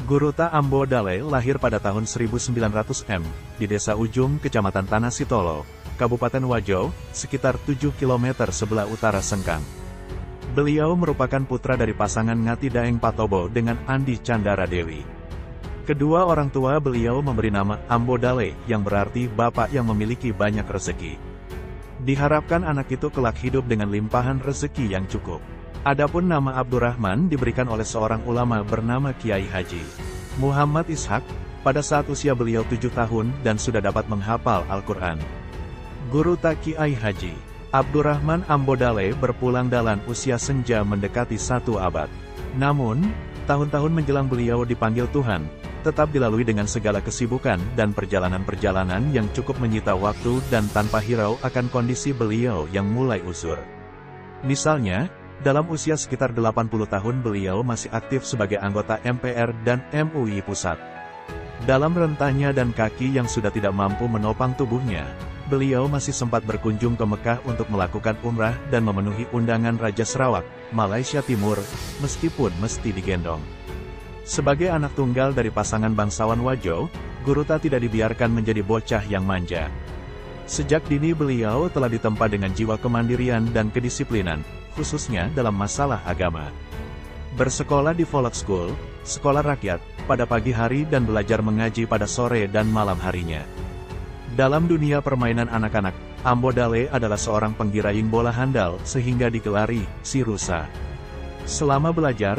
Guruta Ambo Dale lahir pada tahun 1900 di Desa Ujung, Kecamatan Tanah Sitolo, Kabupaten Wajo, sekitar 7 km sebelah utara Sengkang. Beliau merupakan putra dari pasangan Ngati Daeng Patobo dengan Andi Candara Dewi. Kedua orang tua beliau memberi nama Ambo Dale, yang berarti bapak yang memiliki banyak rezeki. Diharapkan anak itu kelak hidup dengan limpahan rezeki yang cukup. Adapun nama Abdurrahman diberikan oleh seorang ulama bernama Kiai Haji Muhammad Ishak, pada saat usia beliau 7 tahun dan sudah dapat menghafal Al-Quran. Guru Kiai Haji Abdurrahman Ambo Dale berpulang dalam usia senja mendekati 1 abad. Namun, tahun-tahun menjelang beliau dipanggil Tuhan, tetap dilalui dengan segala kesibukan dan perjalanan-perjalanan yang cukup menyita waktu dan tanpa hirau akan kondisi beliau yang mulai usur. Misalnya, dalam usia sekitar 80 tahun beliau masih aktif sebagai anggota MPR dan MUI Pusat. Dalam rentanya dan kaki yang sudah tidak mampu menopang tubuhnya, beliau masih sempat berkunjung ke Mekah untuk melakukan umrah dan memenuhi undangan Raja Sarawak, Malaysia Timur, meskipun mesti digendong. Sebagai anak tunggal dari pasangan bangsawan Wajo, Guruta tidak dibiarkan menjadi bocah yang manja. Sejak dini beliau telah ditempa dengan jiwa kemandirian dan kedisiplinan, khususnya dalam masalah agama. Bersekolah di Folk School, sekolah rakyat, pada pagi hari dan belajar mengaji pada sore dan malam harinya. Dalam dunia permainan anak-anak, Ambo Dale adalah seorang penggiraing bola handal sehingga digelari si rusa. Selama belajar,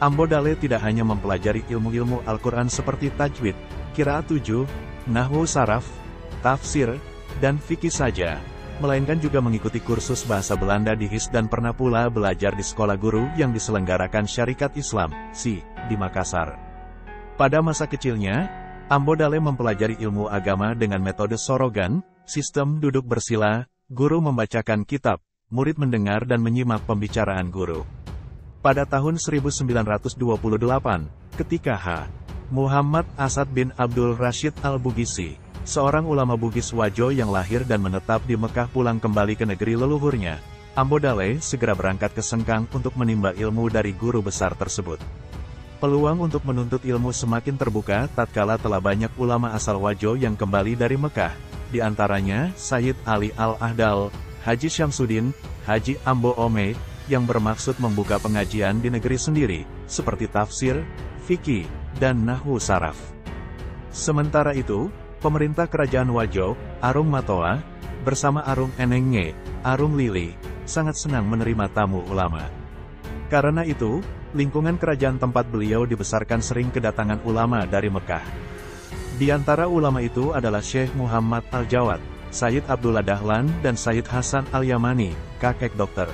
Ambo Dale tidak hanya mempelajari ilmu-ilmu Al-Quran seperti tajwid, qiraat 7, nahwu saraf, tafsir, dan fikih saja, melainkan juga mengikuti kursus bahasa Belanda di HIS dan pernah pula belajar di sekolah guru yang diselenggarakan Syarikat Islam, SI, di Makassar. Pada masa kecilnya, Ambo Dale mempelajari ilmu agama dengan metode sorogan, sistem duduk bersila, guru membacakan kitab, murid mendengar dan menyimak pembicaraan guru. Pada tahun 1928, ketika H. Muhammad Asad bin Abdul Rashid Al-Bugisi, seorang ulama Bugis Wajo yang lahir dan menetap di Mekah pulang kembali ke negeri leluhurnya, Ambo Dale segera berangkat ke Sengkang untuk menimba ilmu dari guru besar tersebut. Peluang untuk menuntut ilmu semakin terbuka tatkala telah banyak ulama asal Wajo yang kembali dari Mekah, di antaranya Sayyid Ali Al-Ahdal, Haji Syamsuddin, Haji Ambo Ome, yang bermaksud membuka pengajian di negeri sendiri, seperti tafsir, fikih, dan nahwu saraf. Sementara itu, pemerintah kerajaan Wajo, Arung Matoa, bersama Arung Enenge, Arung Lili, sangat senang menerima tamu ulama. Karena itu, lingkungan kerajaan tempat beliau dibesarkan sering kedatangan ulama dari Mekah. Di antara ulama itu adalah Syekh Muhammad Al-Jawad, Sayyid Abdullah Dahlan dan Sayyid Hasan Al-Yamani, kakek dokter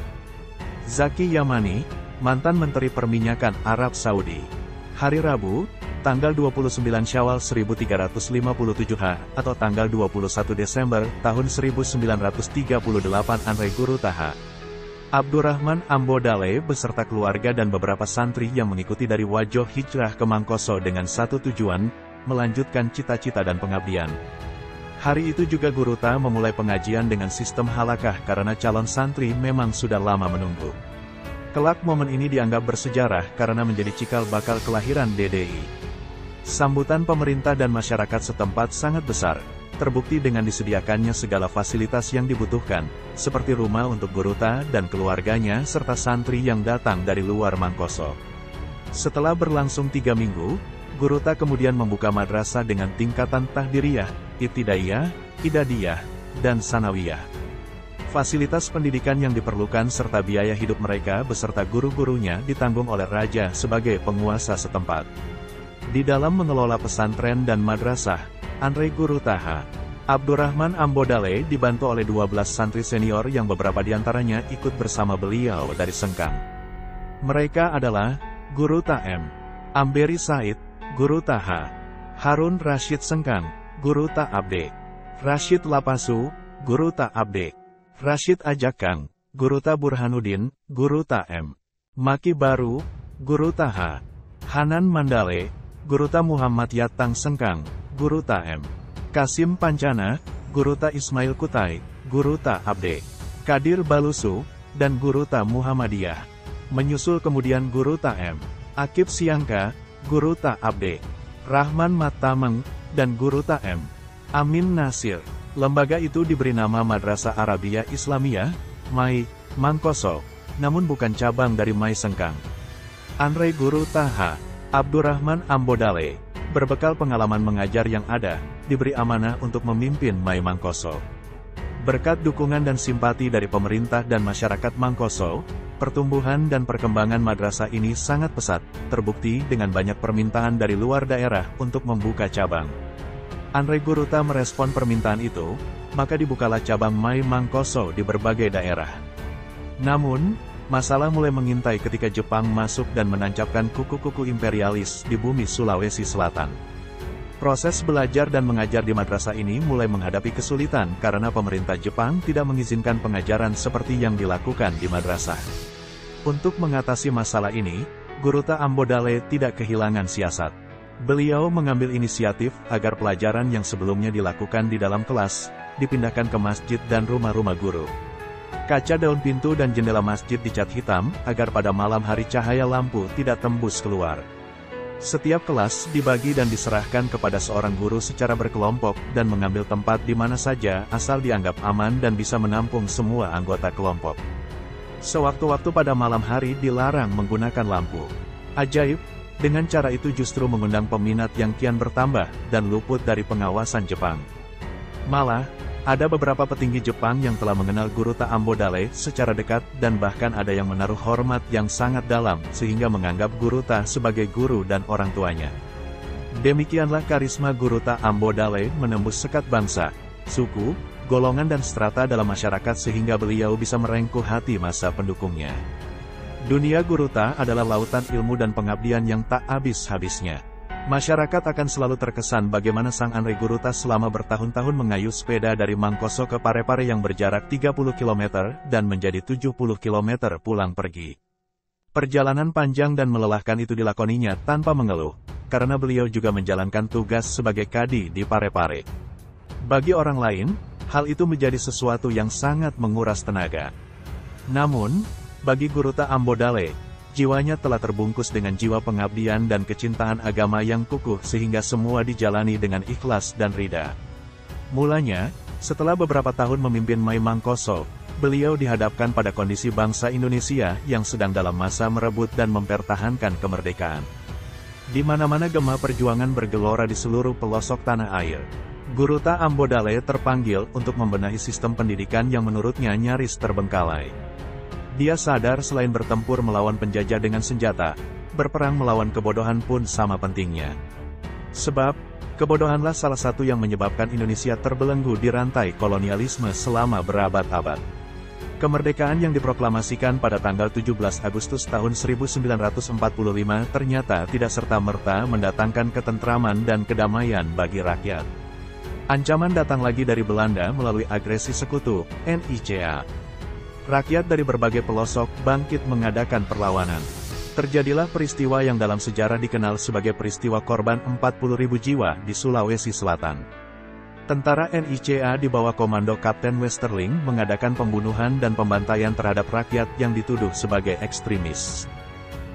Zaki Yamani, mantan Menteri Perminyakan Arab Saudi. Hari Rabu, tanggal 29 Syawal 1357 atau tanggal 21 Desember tahun 1938 Andre Guruta Abdurrahman Ambo Dale beserta keluarga dan beberapa santri yang mengikuti dari Wajo hijrah ke Mangkoso dengan satu tujuan, melanjutkan cita-cita dan pengabdian. Hari itu juga Guruta memulai pengajian dengan sistem halakah karena calon santri memang sudah lama menunggu. Kelak momen ini dianggap bersejarah karena menjadi cikal bakal kelahiran DDI. Sambutan pemerintah dan masyarakat setempat sangat besar, terbukti dengan disediakannya segala fasilitas yang dibutuhkan, seperti rumah untuk Guruta dan keluarganya serta santri yang datang dari luar Mangkoso. Setelah berlangsung 3 minggu, Guruta kemudian membuka madrasah dengan tingkatan tahdiriyah, ibtidaiyah, idadiyah, dan sanawiyah. Fasilitas pendidikan yang diperlukan serta biaya hidup mereka beserta guru-gurunya ditanggung oleh raja sebagai penguasa setempat. Di dalam mengelola pesantren dan madrasah, Andre Guruta Abdurrahman Ambo Dale dibantu oleh 12 santri senior yang beberapa diantaranya ikut bersama beliau dari Sengkang. Mereka adalah Guruta M. Amberi Said, Guruta Harun Rashid Sengkang, Guruta Abde, Rashid Lapasu, Guruta Abde, Rashid Ajakang, Guruta Burhanuddin, Guruta M. Maki Baru, Guruta Hanan Mandale, Guruta Muhammad Yatang Sengkang, Guruta M. Kasim Pancana, Guruta Ismail Kutai, Guruta Abde, Kadir Balusu, dan Guruta Muhammadiyah. Menyusul kemudian Guruta M. Akib Siangka, Guru Ta Abde, Rahman Matameng, dan Guru Ta M. Amin Nasir. Lembaga itu diberi nama Madrasah Arabia Islamiyah, MAI, Mangkoso, namun bukan cabang dari MAI Sengkang. Andre Guru Taha Abdurrahman Ambodale, berbekal pengalaman mengajar yang ada, diberi amanah untuk memimpin MAI Mangkoso. Berkat dukungan dan simpati dari pemerintah dan masyarakat Mangkoso, pertumbuhan dan perkembangan madrasah ini sangat pesat, terbukti dengan banyak permintaan dari luar daerah untuk membuka cabang. Andre Guruta merespon permintaan itu, maka dibukalah cabang MAI Mangkoso di berbagai daerah. Namun, masalah mulai mengintai ketika Jepang masuk dan menancapkan kuku-kuku imperialis di bumi Sulawesi Selatan. Proses belajar dan mengajar di madrasah ini mulai menghadapi kesulitan karena pemerintah Jepang tidak mengizinkan pengajaran seperti yang dilakukan di madrasah. Untuk mengatasi masalah ini, Guruta Ambodale tidak kehilangan siasat. Beliau mengambil inisiatif agar pelajaran yang sebelumnya dilakukan di dalam kelas, dipindahkan ke masjid dan rumah-rumah guru. Kaca daun pintu dan jendela masjid dicat hitam, agar pada malam hari cahaya lampu tidak tembus keluar. Setiap kelas dibagi dan diserahkan kepada seorang guru secara berkelompok, dan mengambil tempat di mana saja asal dianggap aman dan bisa menampung semua anggota kelompok. Sewaktu-waktu pada malam hari dilarang menggunakan lampu. Ajaib, dengan cara itu justru mengundang peminat yang kian bertambah, dan luput dari pengawasan Jepang. Malah, ada beberapa petinggi Jepang yang telah mengenal Guruta Ambodale secara dekat, dan bahkan ada yang menaruh hormat yang sangat dalam, sehingga menganggap Guruta sebagai guru dan orang tuanya. Demikianlah karisma Guruta Ambodale menembus sekat bangsa, suku, golongan dan strata dalam masyarakat sehingga beliau bisa merengkuh hati masa pendukungnya. Dunia Guruta adalah lautan ilmu dan pengabdian yang tak habis-habisnya. Masyarakat akan selalu terkesan bagaimana sang Andre Guruta selama bertahun-tahun mengayuh sepeda dari Mangkoso ke Parepare yang berjarak 30 km dan menjadi 70 km pulang pergi. Perjalanan panjang dan melelahkan itu dilakoninya tanpa mengeluh, karena beliau juga menjalankan tugas sebagai kadi di Parepare. Bagi orang lain, hal itu menjadi sesuatu yang sangat menguras tenaga. Namun, bagi Guruta Ambodale, jiwanya telah terbungkus dengan jiwa pengabdian dan kecintaan agama yang kukuh sehingga semua dijalani dengan ikhlas dan ridha. Mulanya, setelah beberapa tahun memimpin MAI Mangkoso, beliau dihadapkan pada kondisi bangsa Indonesia yang sedang dalam masa merebut dan mempertahankan kemerdekaan. Di mana-mana gema perjuangan bergelora di seluruh pelosok tanah air. Guruta Ambodale terpanggil untuk membenahi sistem pendidikan yang menurutnya nyaris terbengkalai. Dia sadar selain bertempur melawan penjajah dengan senjata, berperang melawan kebodohan pun sama pentingnya. Sebab, kebodohanlah salah satu yang menyebabkan Indonesia terbelenggu di rantai kolonialisme selama berabad-abad. Kemerdekaan yang diproklamasikan pada tanggal 17 Agustus tahun 1945 ternyata tidak serta-merta mendatangkan ketentraman dan kedamaian bagi rakyat. Ancaman datang lagi dari Belanda melalui agresi sekutu, NICA. Rakyat dari berbagai pelosok bangkit mengadakan perlawanan. Terjadilah peristiwa yang dalam sejarah dikenal sebagai peristiwa korban 40.000 jiwa di Sulawesi Selatan. Tentara NICA di bawah komando Kapten Westerling mengadakan pembunuhan dan pembantaian terhadap rakyat yang dituduh sebagai ekstremis.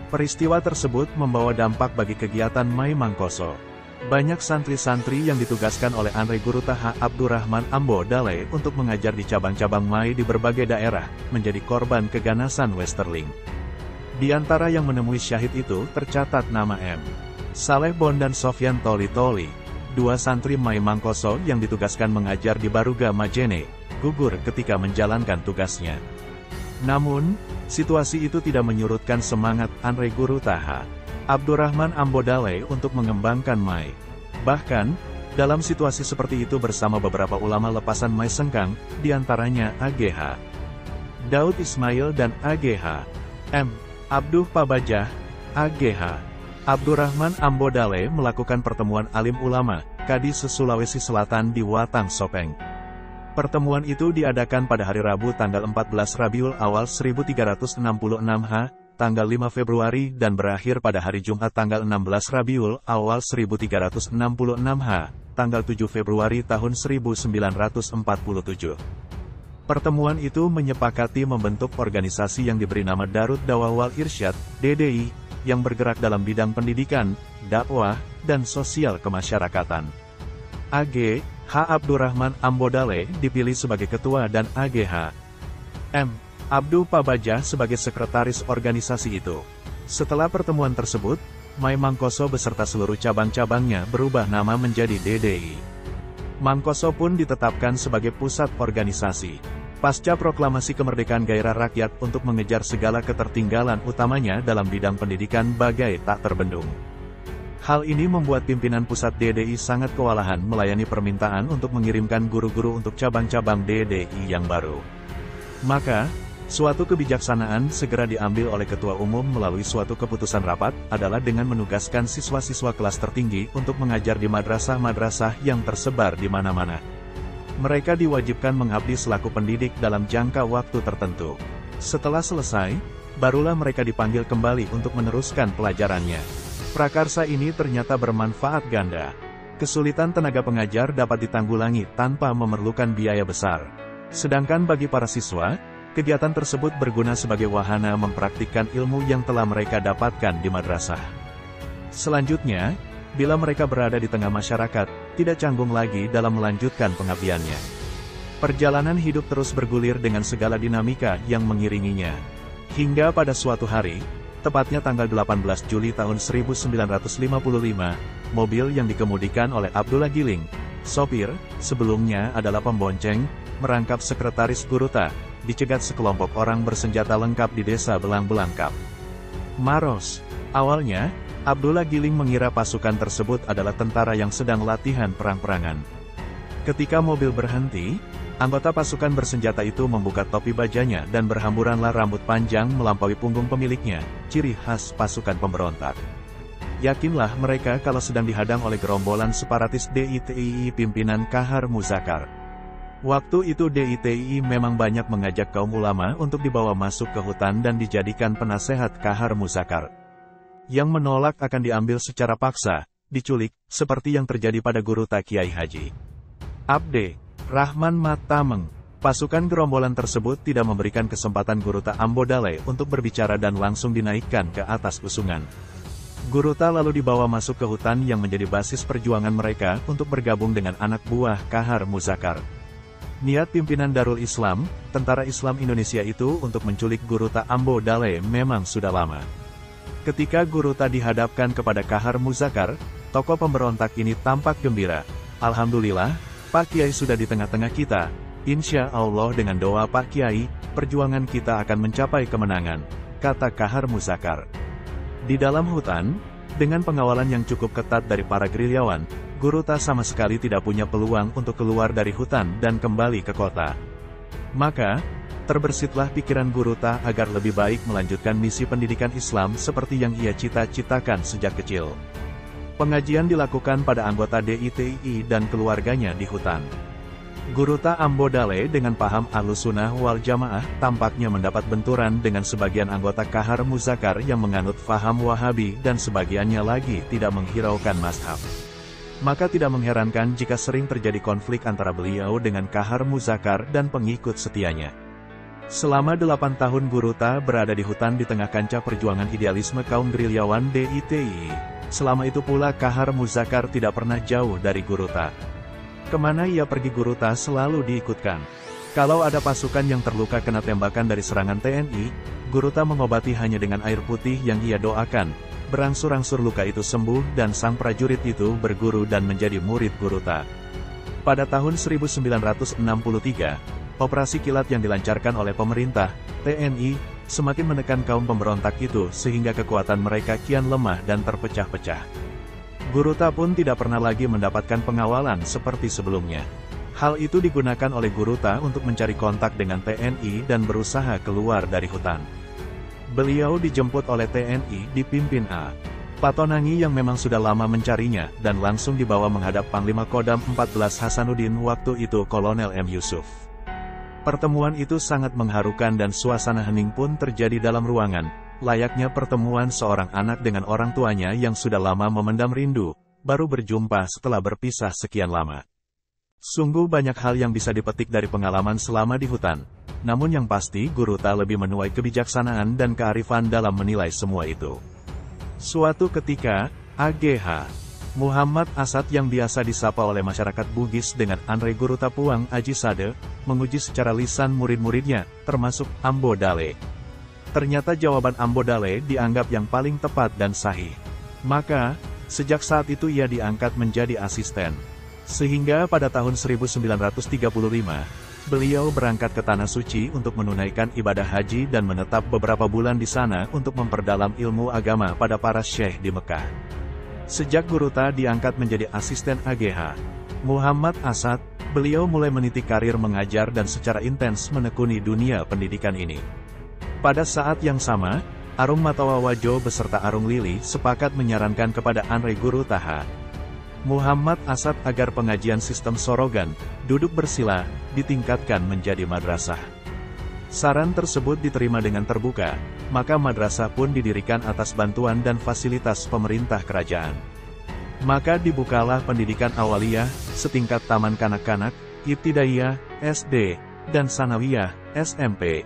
Peristiwa tersebut membawa dampak bagi kegiatan MAI Mangkoso. Banyak santri-santri yang ditugaskan oleh Andre Guruta Abdurrahman Ambodale untuk mengajar di cabang-cabang MAI di berbagai daerah, menjadi korban keganasan Westerling. Di antara yang menemui syahid itu tercatat nama M. Saleh Bon dan Sofyan Toli-Toli, dua santri MAI Mangkoso yang ditugaskan mengajar di Baruga Majene, gugur ketika menjalankan tugasnya. Namun, situasi itu tidak menyurutkan semangat Andre Guruta Abdurrahman Ambodale untuk mengembangkan MAI. Bahkan, dalam situasi seperti itu bersama beberapa ulama lepasan MAI Sengkang, diantaranya AGH Daud Ismail dan AGH M. Abduh Pabajah, AGH Abdurrahman Ambodale melakukan pertemuan alim ulama, Kadi se-Sulawesi Selatan di Watang Sopeng. Pertemuan itu diadakan pada hari Rabu tanggal 14 Rabiul Awal 1366 tanggal 5 Februari dan berakhir pada hari Jumat tanggal 16 Rabiul Awal 1366 tanggal 7 Februari tahun 1947. Pertemuan itu menyepakati membentuk organisasi yang diberi nama Darut Dawah wal Irsyad, DDI, yang bergerak dalam bidang pendidikan, dakwah, dan sosial kemasyarakatan. AG H. Abdurrahman Ambodale dipilih sebagai ketua dan AG H. M. Abdu Pabajah sebagai sekretaris organisasi itu. Setelah pertemuan tersebut, Mai Mangkoso beserta seluruh cabang-cabangnya berubah nama menjadi DDI. Mangkoso pun ditetapkan sebagai pusat organisasi. Pasca proklamasi kemerdekaan, gairah rakyat untuk mengejar segala ketertinggalan utamanya dalam bidang pendidikan bagai tak terbendung. Hal ini membuat pimpinan pusat DDI sangat kewalahan melayani permintaan untuk mengirimkan guru-guru untuk cabang-cabang DDI yang baru. Maka, suatu kebijaksanaan segera diambil oleh Ketua Umum melalui suatu keputusan rapat, adalah dengan menugaskan siswa-siswa kelas tertinggi untuk mengajar di madrasah-madrasah yang tersebar di mana-mana. Mereka diwajibkan mengabdi selaku pendidik dalam jangka waktu tertentu. Setelah selesai, barulah mereka dipanggil kembali untuk meneruskan pelajarannya. Prakarsa ini ternyata bermanfaat ganda. Kesulitan tenaga pengajar dapat ditanggulangi tanpa memerlukan biaya besar. Sedangkan bagi para siswa, kegiatan tersebut berguna sebagai wahana mempraktikkan ilmu yang telah mereka dapatkan di madrasah. Selanjutnya, bila mereka berada di tengah masyarakat, tidak canggung lagi dalam melanjutkan pengabdiannya. Perjalanan hidup terus bergulir dengan segala dinamika yang mengiringinya. Hingga pada suatu hari, tepatnya tanggal 18 Juli tahun 1955, mobil yang dikemudikan oleh Abdullah Giling, sopir, sebelumnya adalah pembonceng, merangkap sekretaris Guruta, dicegat sekelompok orang bersenjata lengkap di desa Belang-Belangkap, Maros. Awalnya, Abdullah Giling mengira pasukan tersebut adalah tentara yang sedang latihan perang-perangan. Ketika mobil berhenti, anggota pasukan bersenjata itu membuka topi bajanya dan berhamburanlah rambut panjang melampaui punggung pemiliknya, ciri khas pasukan pemberontak. Yakinlah mereka kalau sedang dihadang oleh gerombolan separatis DITII pimpinan Kahar Muzakar. Waktu itu DITII memang banyak mengajak kaum ulama untuk dibawa masuk ke hutan dan dijadikan penasehat Kahar Muzakar. Yang menolak akan diambil secara paksa, diculik, seperti yang terjadi pada Guruta Kiai Haji Abde Rahman Matameng. Pasukan gerombolan tersebut tidak memberikan kesempatan Guruta Ambodale untuk berbicara dan langsung dinaikkan ke atas usungan. Guruta lalu dibawa masuk ke hutan yang menjadi basis perjuangan mereka untuk bergabung dengan anak buah Kahar Muzakar. Niat pimpinan Darul Islam, Tentara Islam Indonesia itu untuk menculik Guruta Ambodale memang sudah lama. Ketika Guruta dihadapkan kepada Kahar Muzakar, tokoh pemberontak ini tampak gembira. Alhamdulillah, Pak Kiai sudah di tengah-tengah kita. Insya Allah dengan doa Pak Kiai, perjuangan kita akan mencapai kemenangan, kata Kahar Muzakar. Di dalam hutan, dengan pengawalan yang cukup ketat dari para gerilyawan, Guruta sama sekali tidak punya peluang untuk keluar dari hutan dan kembali ke kota. Maka, terbersitlah pikiran Guruta agar lebih baik melanjutkan misi pendidikan Islam seperti yang ia cita-citakan sejak kecil. Pengajian dilakukan pada anggota DITII dan keluarganya di hutan. Guruta Ambodale dengan paham Ahlussunnah wal Jamaah tampaknya mendapat benturan dengan sebagian anggota Kahar Muzakar yang menganut faham Wahabi dan sebagiannya lagi tidak menghiraukan mazhab. Maka tidak mengherankan jika sering terjadi konflik antara beliau dengan Kahar Muzakar dan pengikut setianya. Selama 8 tahun Guruta berada di hutan di tengah kancah perjuangan idealisme kaum gerilyawan DITII. Selama itu pula Kahar Muzakar tidak pernah jauh dari Guruta. Kemana ia pergi Guruta selalu diikutkan. Kalau ada pasukan yang terluka kena tembakan dari serangan TNI, Guruta mengobati hanya dengan air putih yang ia doakan. Berangsur-angsur luka itu sembuh dan sang prajurit itu berguru dan menjadi murid Guruta. Pada tahun 1963, operasi kilat yang dilancarkan oleh pemerintah, TNI, semakin menekan kaum pemberontak itu sehingga kekuatan mereka kian lemah dan terpecah-pecah. Guruta pun tidak pernah lagi mendapatkan pengawalan seperti sebelumnya. Hal itu digunakan oleh Guruta untuk mencari kontak dengan TNI dan berusaha keluar dari hutan. Beliau dijemput oleh TNI dipimpin A. Patonangi yang memang sudah lama mencarinya dan langsung dibawa menghadap Panglima Kodam 14 Hasanuddin waktu itu Kolonel M. Yusuf. Pertemuan itu sangat mengharukan dan suasana hening pun terjadi dalam ruangan, layaknya pertemuan seorang anak dengan orang tuanya yang sudah lama memendam rindu, baru berjumpa setelah berpisah sekian lama. Sungguh banyak hal yang bisa dipetik dari pengalaman selama di hutan, namun yang pasti Guruta lebih menuai kebijaksanaan dan kearifan dalam menilai semua itu. Suatu ketika, AGH Muhammad Asad yang biasa disapa oleh masyarakat Bugis dengan Andre Guru Tapuang Aji Sade, menguji secara lisan murid-muridnya, termasuk Ambo Dale. Ternyata jawaban Ambo Dale dianggap yang paling tepat dan sahih. Maka, sejak saat itu ia diangkat menjadi asisten. Sehingga pada tahun 1935, beliau berangkat ke Tanah Suci untuk menunaikan ibadah haji dan menetap beberapa bulan di sana untuk memperdalam ilmu agama pada para syekh di Mekah. Sejak Guruta diangkat menjadi asisten AGH Muhammad Asad, beliau mulai meniti karir mengajar dan secara intens menekuni dunia pendidikan ini. Pada saat yang sama, Arung Matawa Wajo beserta Arung Lili sepakat menyarankan kepada Andre Guru Taha Muhammad Asad agar pengajian sistem Sorogan, duduk bersila, ditingkatkan menjadi madrasah. Saran tersebut diterima dengan terbuka, maka madrasah pun didirikan atas bantuan dan fasilitas pemerintah kerajaan. Maka dibukalah pendidikan awaliyah, setingkat taman kanak-kanak, ibtidaiyah, SD, dan sanawiyah, SMP.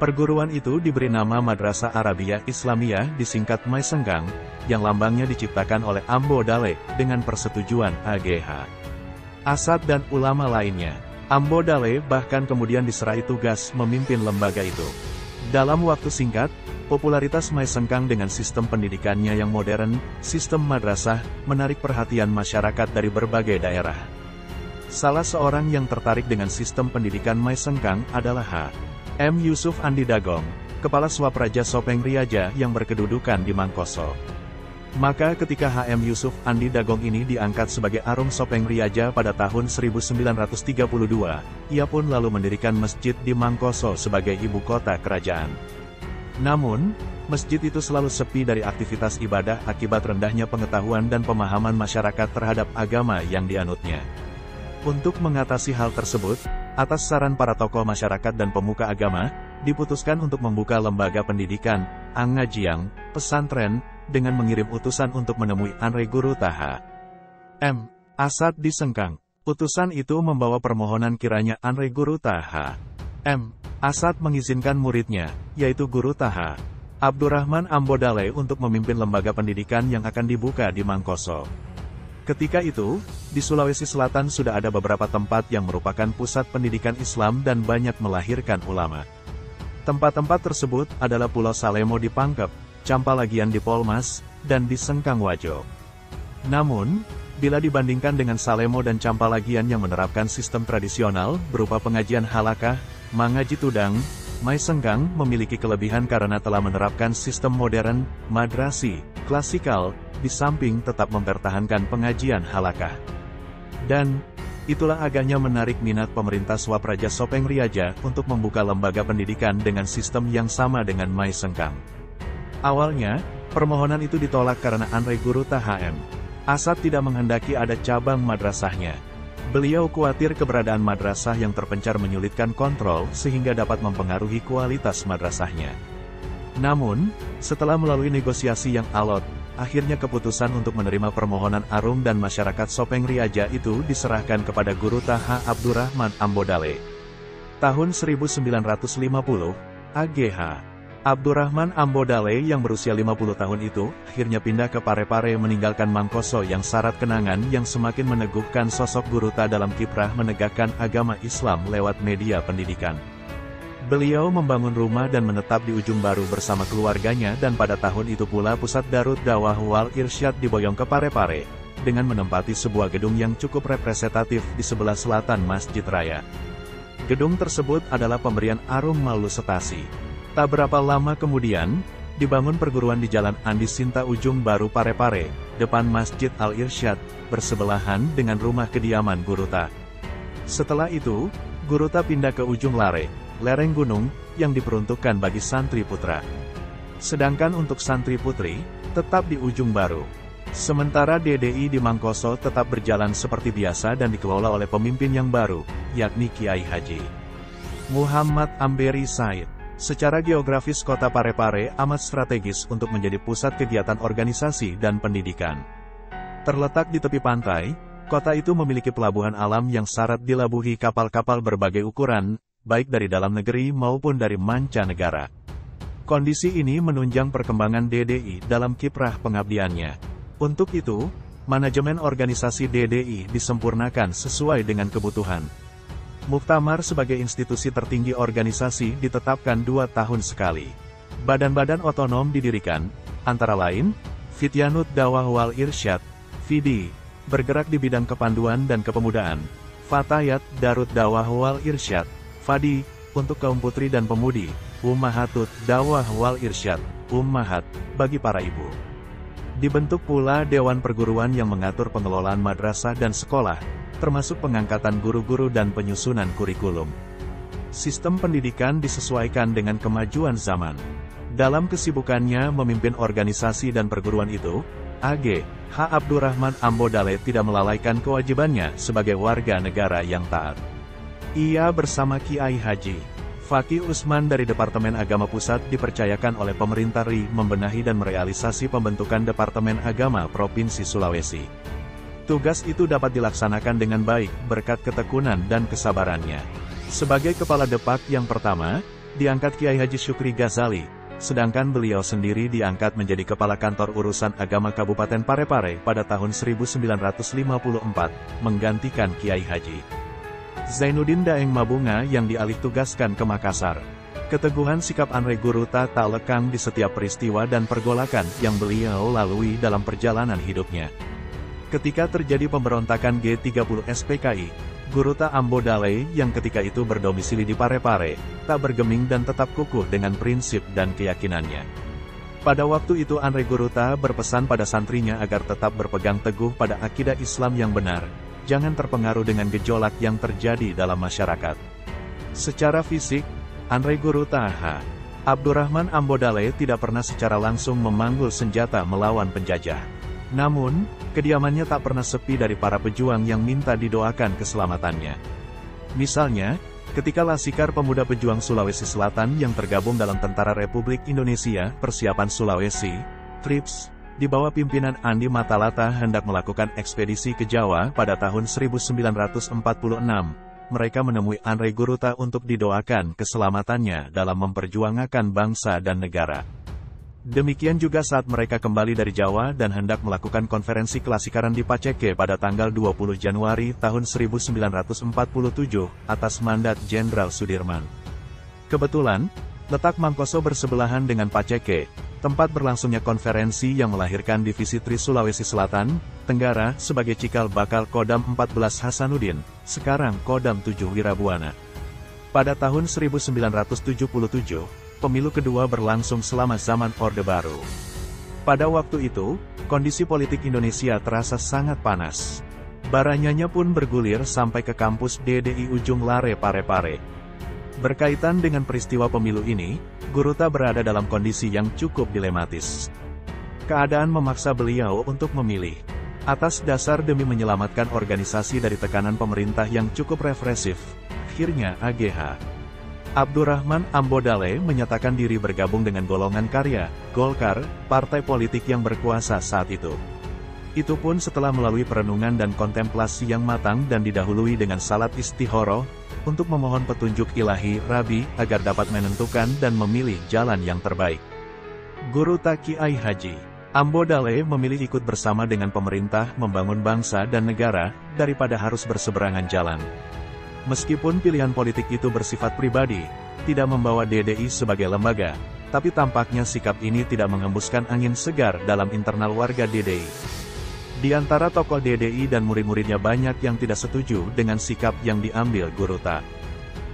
Perguruan itu diberi nama Madrasah Arabiyah Islamiyah disingkat Maisenggang, yang lambangnya diciptakan oleh Ambo Dale, dengan persetujuan AGH Asad dan ulama lainnya. Ambo Dale bahkan kemudian diserai tugas memimpin lembaga itu. Dalam waktu singkat, popularitas Maisenggang dengan sistem pendidikannya yang modern, sistem madrasah, menarik perhatian masyarakat dari berbagai daerah. Salah seorang yang tertarik dengan sistem pendidikan Maisenggang adalah H.M. Yusuf Andi Dagong, Kepala Swapraja Sopeng Riaja yang berkedudukan di Mangkoso. Maka ketika H.M. Yusuf Andi Dagong ini diangkat sebagai Arung Sopeng Riaja pada tahun 1932, ia pun lalu mendirikan masjid di Mangkoso sebagai ibu kota kerajaan. Namun, masjid itu selalu sepi dari aktivitas ibadah akibat rendahnya pengetahuan dan pemahaman masyarakat terhadap agama yang dianutnya. Untuk mengatasi hal tersebut, atas saran para tokoh masyarakat dan pemuka agama, diputuskan untuk membuka lembaga pendidikan, Angajiang, pesantren, dengan mengirim utusan untuk menemui Andre Guru Taha M. Asad di Sengkang. Utusan itu membawa permohonan kiranya Andre Guru Taha M. Asad mengizinkan muridnya, yaitu Guru Taha Abdurrahman Ambo Dale untuk memimpin lembaga pendidikan yang akan dibuka di Mangkoso. Ketika itu, di Sulawesi Selatan sudah ada beberapa tempat yang merupakan pusat pendidikan Islam dan banyak melahirkan ulama. Tempat-tempat tersebut adalah Pulau Salemo di Pangkep, Campalagian di Polmas, dan di Sengkang Wajo. Namun, bila dibandingkan dengan Salemo dan Campalagian yang menerapkan sistem tradisional, berupa pengajian halakah, mangaji tudang, Maisenggang memiliki kelebihan karena telah menerapkan sistem modern, madrasi, klasikal, di samping tetap mempertahankan pengajian halakah. Dan, itulah agaknya menarik minat pemerintah Swapraja Sopeng Riaja untuk membuka lembaga pendidikan dengan sistem yang sama dengan Maisenggang. Awalnya, permohonan itu ditolak karena Andre Guru Taha M. Asad tidak menghendaki ada cabang madrasahnya. Beliau khawatir keberadaan madrasah yang terpencar menyulitkan kontrol sehingga dapat mempengaruhi kualitas madrasahnya. Namun, setelah melalui negosiasi yang alot, akhirnya keputusan untuk menerima permohonan Arung dan masyarakat Sopeng Riaja itu diserahkan kepada Guru Taha Abdurrahman Ambo Dale. Tahun 1950, AGH Abdurrahman Ambo Dale yang berusia 50 tahun itu, akhirnya pindah ke Parepare meninggalkan Mangkoso yang syarat kenangan yang semakin meneguhkan sosok Guruta dalam kiprah menegakkan agama Islam lewat media pendidikan. Beliau membangun rumah dan menetap di Ujung Baru bersama keluarganya dan pada tahun itu pula pusat Darut Dawah wal Irsyad diboyong ke Parepare, dengan menempati sebuah gedung yang cukup representatif di sebelah selatan Masjid Raya. Gedung tersebut adalah pemberian Arung Maulu Setasi. Tak berapa lama kemudian, dibangun perguruan di Jalan Andi Sinta Ujung Baru Parepare, depan Masjid Al-Irsyad, bersebelahan dengan rumah kediaman Guruta. Setelah itu, Guruta pindah ke Ujung Lare, lereng gunung, yang diperuntukkan bagi santri putra. Sedangkan untuk santri putri, tetap di Ujung Baru. Sementara DDI di Mangkoso tetap berjalan seperti biasa dan dikelola oleh pemimpin yang baru, yakni Kiai Haji Muhammad Amberi Said. Secara geografis kota Parepare amat strategis untuk menjadi pusat kegiatan organisasi dan pendidikan. Terletak di tepi pantai, kota itu memiliki pelabuhan alam yang syarat dilabuhi kapal-kapal berbagai ukuran, baik dari dalam negeri maupun dari mancanegara. Kondisi ini menunjang perkembangan DDI dalam kiprah pengabdiannya. Untuk itu, manajemen organisasi DDI disempurnakan sesuai dengan kebutuhan. Muktamar sebagai institusi tertinggi organisasi ditetapkan 2 tahun sekali. Badan-badan otonom didirikan, antara lain, Fityanud Dawah wal Irsyad, FIDI, bergerak di bidang kepanduan dan kepemudaan, Fatayat Darut Dawah wal Irsyad, FADI, untuk kaum putri dan pemudi, Ummahatut Dawah wal Irsyad, Ummahat, bagi para ibu. Dibentuk pula Dewan Perguruan yang mengatur pengelolaan madrasah dan sekolah, termasuk pengangkatan guru-guru dan penyusunan kurikulum. Sistem pendidikan disesuaikan dengan kemajuan zaman. Dalam kesibukannya memimpin organisasi dan perguruan itu, AG H. Abdurrahman Ambodale tidak melalaikan kewajibannya sebagai warga negara yang taat. Ia bersama Kiai Haji Fakih Usman dari Departemen Agama Pusat dipercayakan oleh pemerintah RI membenahi dan merealisasi pembentukan Departemen Agama Provinsi Sulawesi. Tugas itu dapat dilaksanakan dengan baik berkat ketekunan dan kesabarannya. Sebagai kepala Depak yang pertama, diangkat Kiai Haji Syukri Ghazali, sedangkan beliau sendiri diangkat menjadi Kepala Kantor Urusan Agama Kabupaten Parepare pada tahun 1954, menggantikan Kiai Haji Zainuddin Daeng Mabunga yang dialih tugaskan ke Makassar. Keteguhan sikap Andre Guruta tak lekang di setiap peristiwa dan pergolakan yang beliau lalui dalam perjalanan hidupnya. Ketika terjadi pemberontakan G30 SPKI, Guruta Ambodale yang ketika itu berdomisili di Parepare, tak bergeming dan tetap kukuh dengan prinsip dan keyakinannya. Pada waktu itu Andre Guruta berpesan pada santrinya agar tetap berpegang teguh pada akidah Islam yang benar, jangan terpengaruh dengan gejolak yang terjadi dalam masyarakat. Secara fisik, Andre Guruta H. Abdurrahman Ambodale tidak pernah secara langsung memanggul senjata melawan penjajah. Namun, kediamannya tak pernah sepi dari para pejuang yang minta didoakan keselamatannya. Misalnya, ketika Laskar Pemuda Pejuang Sulawesi Selatan yang tergabung dalam Tentara Republik Indonesia Persiapan Sulawesi, TRIPS, di bawah pimpinan Andi Matalata hendak melakukan ekspedisi ke Jawa pada tahun 1946, mereka menemui Andre Guruta untuk didoakan keselamatannya dalam memperjuangkan bangsa dan negara. Demikian juga saat mereka kembali dari Jawa dan hendak melakukan konferensi kelasikaran di Paceke pada tanggal 20 Januari tahun 1947, atas mandat Jenderal Sudirman. Kebetulan, letak Mangkoso bersebelahan dengan Paceke, tempat berlangsungnya konferensi yang melahirkan Divisi Tri Sulawesi Selatan, Tenggara, sebagai cikal bakal Kodam 14 Hasanuddin, sekarang Kodam 7 Wirabuana. Pada tahun 1977, pemilu kedua berlangsung selama zaman Orde Baru. Pada waktu itu, kondisi politik Indonesia terasa sangat panas. Baranyanya pun bergulir sampai ke kampus DDI Ujung Lare Parepare. Berkaitan dengan peristiwa pemilu ini, Guruta berada dalam kondisi yang cukup dilematis. Keadaan memaksa beliau untuk memilih. Atas dasar demi menyelamatkan organisasi dari tekanan pemerintah yang cukup represif, akhirnya AGH Abdurrahman Ambodale menyatakan diri bergabung dengan golongan karya, Golkar, partai politik yang berkuasa saat itu. Itu pun setelah melalui perenungan dan kontemplasi yang matang dan didahului dengan salat istihoroh, untuk memohon petunjuk ilahi Rabi agar dapat menentukan dan memilih jalan yang terbaik. Guruta Kiai Haji Ambodale memilih ikut bersama dengan pemerintah membangun bangsa dan negara, daripada harus berseberangan jalan. Meskipun pilihan politik itu bersifat pribadi, tidak membawa DDI sebagai lembaga, tapi tampaknya sikap ini tidak mengembuskan angin segar dalam internal warga DDI. Di antara tokoh DDI dan murid-muridnya banyak yang tidak setuju dengan sikap yang diambil Guruta.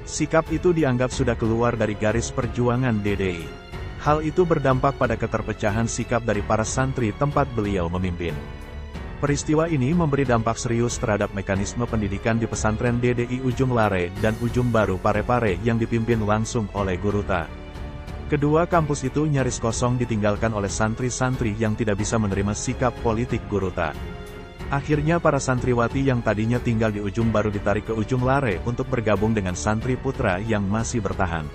Sikap itu dianggap sudah keluar dari garis perjuangan DDI. Hal itu berdampak pada keterpecahan sikap dari para santri tempat beliau memimpin. Peristiwa ini memberi dampak serius terhadap mekanisme pendidikan di pesantren DDI Ujung Lare dan Ujung Baru Parepare yang dipimpin langsung oleh Guruta. Kedua kampus itu nyaris kosong ditinggalkan oleh santri-santri yang tidak bisa menerima sikap politik Guruta. Akhirnya para santriwati yang tadinya tinggal di Ujung Baru ditarik ke Ujung Lare untuk bergabung dengan santri putra yang masih bertahan.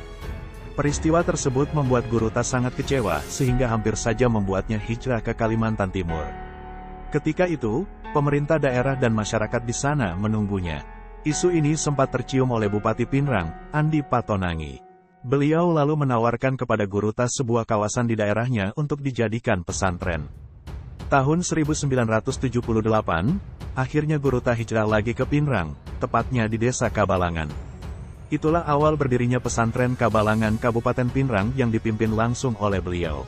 Peristiwa tersebut membuat Guruta sangat kecewa sehingga hampir saja membuatnya hijrah ke Kalimantan Timur. Ketika itu, pemerintah daerah dan masyarakat di sana menunggunya. Isu ini sempat tercium oleh Bupati Pinrang, Andi Patonangi. Beliau lalu menawarkan kepada Guruta sebuah kawasan di daerahnya untuk dijadikan pesantren. Tahun 1978, akhirnya Guruta hijrah lagi ke Pinrang, tepatnya di Desa Kabalangan. Itulah awal berdirinya pesantren Kabalangan Kabupaten Pinrang yang dipimpin langsung oleh beliau.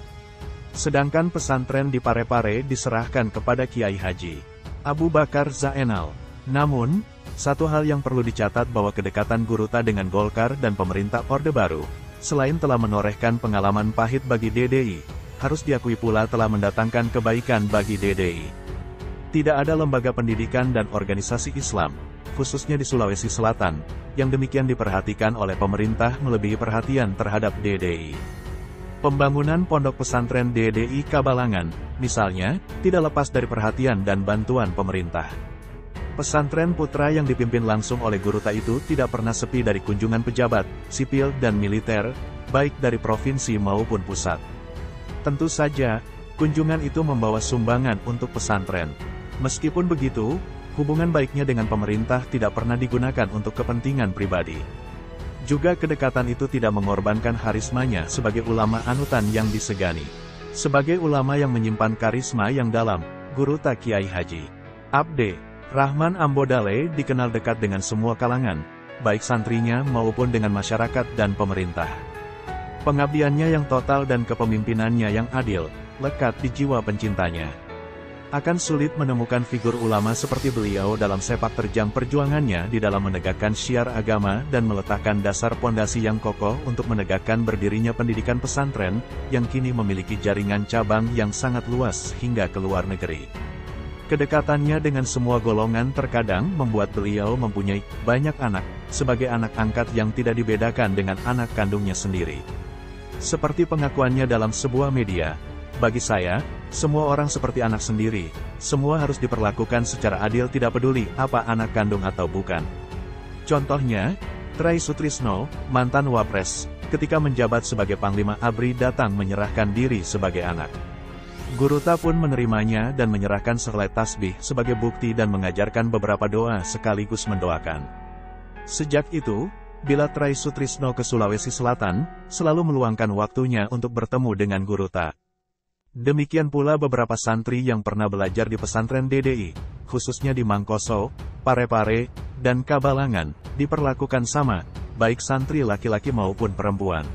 Sedangkan pesantren di Parepare diserahkan kepada Kiai Haji Abu Bakar Zainal. Namun, satu hal yang perlu dicatat bahwa kedekatan Guruta dengan Golkar dan pemerintah Orde Baru, selain telah menorehkan pengalaman pahit bagi DDI, harus diakui pula telah mendatangkan kebaikan bagi DDI. Tidak ada lembaga pendidikan dan organisasi Islam, khususnya di Sulawesi Selatan, yang demikian diperhatikan oleh pemerintah melebihi perhatian terhadap DDI. Pembangunan pondok pesantren DDI Kabalangan, misalnya, tidak lepas dari perhatian dan bantuan pemerintah. Pesantren putra yang dipimpin langsung oleh Guruta itu tidak pernah sepi dari kunjungan pejabat, sipil dan militer, baik dari provinsi maupun pusat. Tentu saja, kunjungan itu membawa sumbangan untuk pesantren. Meskipun begitu, hubungan baiknya dengan pemerintah tidak pernah digunakan untuk kepentingan pribadi. Juga kedekatan itu tidak mengorbankan karismanya sebagai ulama anutan yang disegani. Sebagai ulama yang menyimpan karisma yang dalam, Guruta Kiai Haji Abde Rahman Ambodale dikenal dekat dengan semua kalangan, baik santrinya maupun dengan masyarakat dan pemerintah. Pengabdiannya yang total dan kepemimpinannya yang adil, lekat di jiwa pencintanya. Akan sulit menemukan figur ulama seperti beliau dalam sepak terjang perjuangannya di dalam menegakkan syiar agama dan meletakkan dasar pondasi yang kokoh untuk menegakkan berdirinya pendidikan pesantren, yang kini memiliki jaringan cabang yang sangat luas hingga ke luar negeri. Kedekatannya dengan semua golongan terkadang membuat beliau mempunyai banyak anak, sebagai anak angkat yang tidak dibedakan dengan anak kandungnya sendiri. Seperti pengakuannya dalam sebuah media, bagi saya, semua orang seperti anak sendiri, semua harus diperlakukan secara adil tidak peduli apa anak kandung atau bukan. Contohnya, Try Sutrisno, mantan Wapres, ketika menjabat sebagai Panglima ABRI datang menyerahkan diri sebagai anak. Guruta pun menerimanya dan menyerahkan sehelai tasbih sebagai bukti dan mengajarkan beberapa doa sekaligus mendoakan. Sejak itu, bila Try Sutrisno ke Sulawesi Selatan, selalu meluangkan waktunya untuk bertemu dengan Guruta. Demikian pula beberapa santri yang pernah belajar di pesantren DDI, khususnya di Mangkoso, Parepare, dan Kabalangan, diperlakukan sama, baik santri laki-laki maupun perempuan.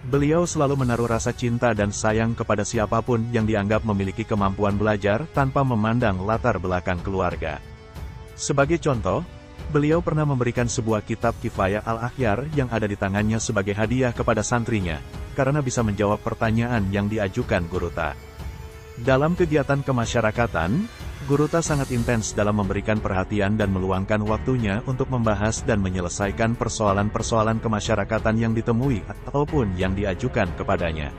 Beliau selalu menaruh rasa cinta dan sayang kepada siapapun yang dianggap memiliki kemampuan belajar tanpa memandang latar belakang keluarga. Sebagai contoh, beliau pernah memberikan sebuah kitab Kifayah Al-Akhyar yang ada di tangannya sebagai hadiah kepada santrinya, karena bisa menjawab pertanyaan yang diajukan Guruta. Dalam kegiatan kemasyarakatan, Guruta sangat intens dalam memberikan perhatian dan meluangkan waktunya untuk membahas dan menyelesaikan persoalan-persoalan kemasyarakatan yang ditemui ataupun yang diajukan kepadanya.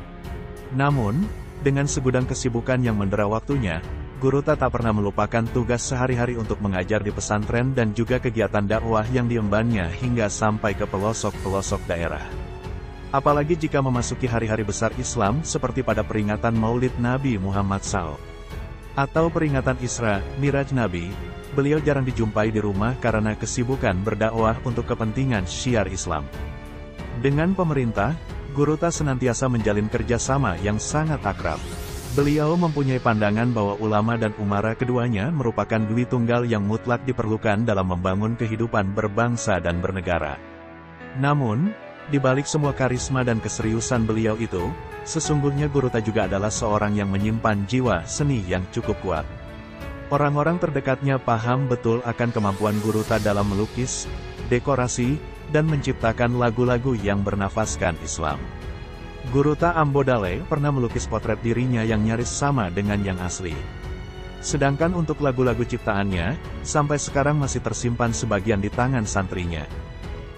Namun, dengan segudang kesibukan yang mendera waktunya, Guruta tak pernah melupakan tugas sehari-hari untuk mengajar di pesantren dan juga kegiatan dakwah yang diembannya hingga sampai ke pelosok-pelosok daerah. Apalagi jika memasuki hari-hari besar Islam seperti pada peringatan Maulid Nabi Muhammad SAW atau peringatan Isra, Miraj Nabi, beliau jarang dijumpai di rumah karena kesibukan berdakwah untuk kepentingan syiar Islam. Dengan pemerintah, Guruta senantiasa menjalin kerjasama yang sangat akrab. Beliau mempunyai pandangan bahwa ulama dan umara keduanya merupakan dui tunggal yang mutlak diperlukan dalam membangun kehidupan berbangsa dan bernegara. Namun, di balik semua karisma dan keseriusan beliau itu, sesungguhnya Guruta juga adalah seorang yang menyimpan jiwa seni yang cukup kuat. Orang-orang terdekatnya paham betul akan kemampuan Guruta dalam melukis, dekorasi, dan menciptakan lagu-lagu yang bernafaskan Islam. Guruta Ambodale pernah melukis potret dirinya yang nyaris sama dengan yang asli. Sedangkan untuk lagu-lagu ciptaannya, sampai sekarang masih tersimpan sebagian di tangan santrinya.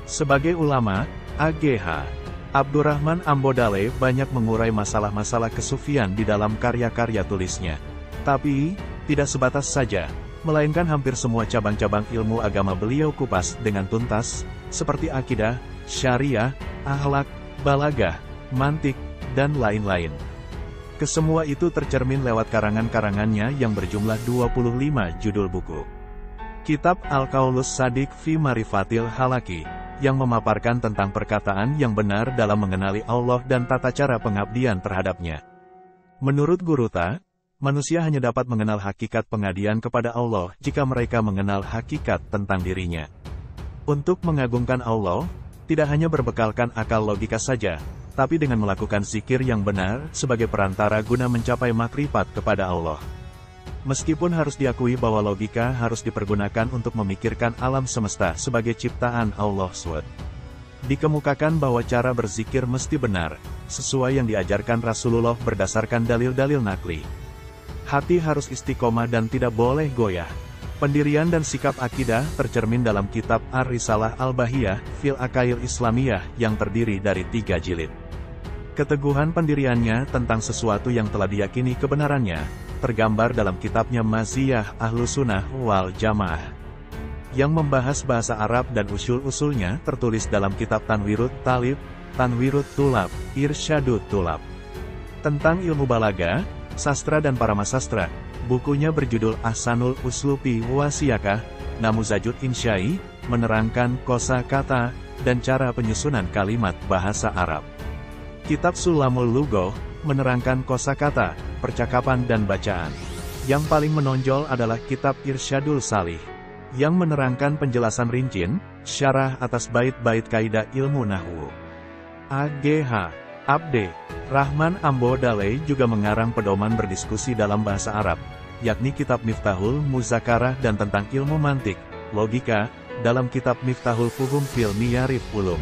Sebagai ulama, AGH Abdurrahman Ambodale banyak mengurai masalah-masalah kesufian di dalam karya-karya tulisnya. Tapi, tidak sebatas saja, melainkan hampir semua cabang-cabang ilmu agama beliau kupas dengan tuntas, seperti akidah, syariah, akhlak, balagah, mantik, dan lain-lain. Kesemua itu tercermin lewat karangan-karangannya yang berjumlah 25 judul buku. Kitab Al-Qaulus Shadiq fi Marifatil Halaki, yang memaparkan tentang perkataan yang benar dalam mengenali Allah dan tata cara pengabdian terhadapnya. Menurut Guru Ta, manusia hanya dapat mengenal hakikat pengabdian kepada Allah jika mereka mengenal hakikat tentang dirinya. Untuk mengagungkan Allah, tidak hanya berbekalkan akal logika saja, tapi dengan melakukan zikir yang benar sebagai perantara guna mencapai makrifat kepada Allah. Meskipun harus diakui bahwa logika harus dipergunakan untuk memikirkan alam semesta sebagai ciptaan Allah SWT. Dikemukakan bahwa cara berzikir mesti benar, sesuai yang diajarkan Rasulullah berdasarkan dalil-dalil nakli. Hati harus istiqomah dan tidak boleh goyah. Pendirian dan sikap akidah tercermin dalam kitab Ar-Risalah Al-Bahiyah fil Aqail Islamiyah yang terdiri dari 3 jilid. Keteguhan pendiriannya tentang sesuatu yang telah diyakini kebenarannya, tergambar dalam kitabnya Maziyah Ahlus Sunnah wal Jamaah. Yang membahas bahasa Arab dan usul-usulnya tertulis dalam kitab Tanwirut Talib, Tanwirut Tulab, Irsyadut Tulab. Tentang ilmu balaga, sastra dan paramasastra, bukunya berjudul Ahsanul Uslubi wa Siyaqah, Namuzajut Insyai, menerangkan kosa kata dan cara penyusunan kalimat bahasa Arab. Kitab Sulamul Lughoh menerangkan kosakata, percakapan dan bacaan. Yang paling menonjol adalah kitab Irsyadul Salih, yang menerangkan penjelasan rincian, syarah atas bait-bait kaidah ilmu nahwu. A.G.H. Abde Rahman Ambo Daley juga mengarang pedoman berdiskusi dalam bahasa Arab, yakni kitab Miftahul Muzakarah dan tentang ilmu mantik, logika, dalam kitab Miftahul Fuhum fil Miyarif Ulum.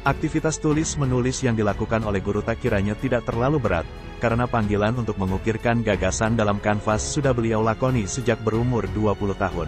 Aktivitas tulis-menulis yang dilakukan oleh Guru Ta kiranya tidak terlalu berat, karena panggilan untuk mengukirkan gagasan dalam kanvas sudah beliau lakoni sejak berumur 20 tahun.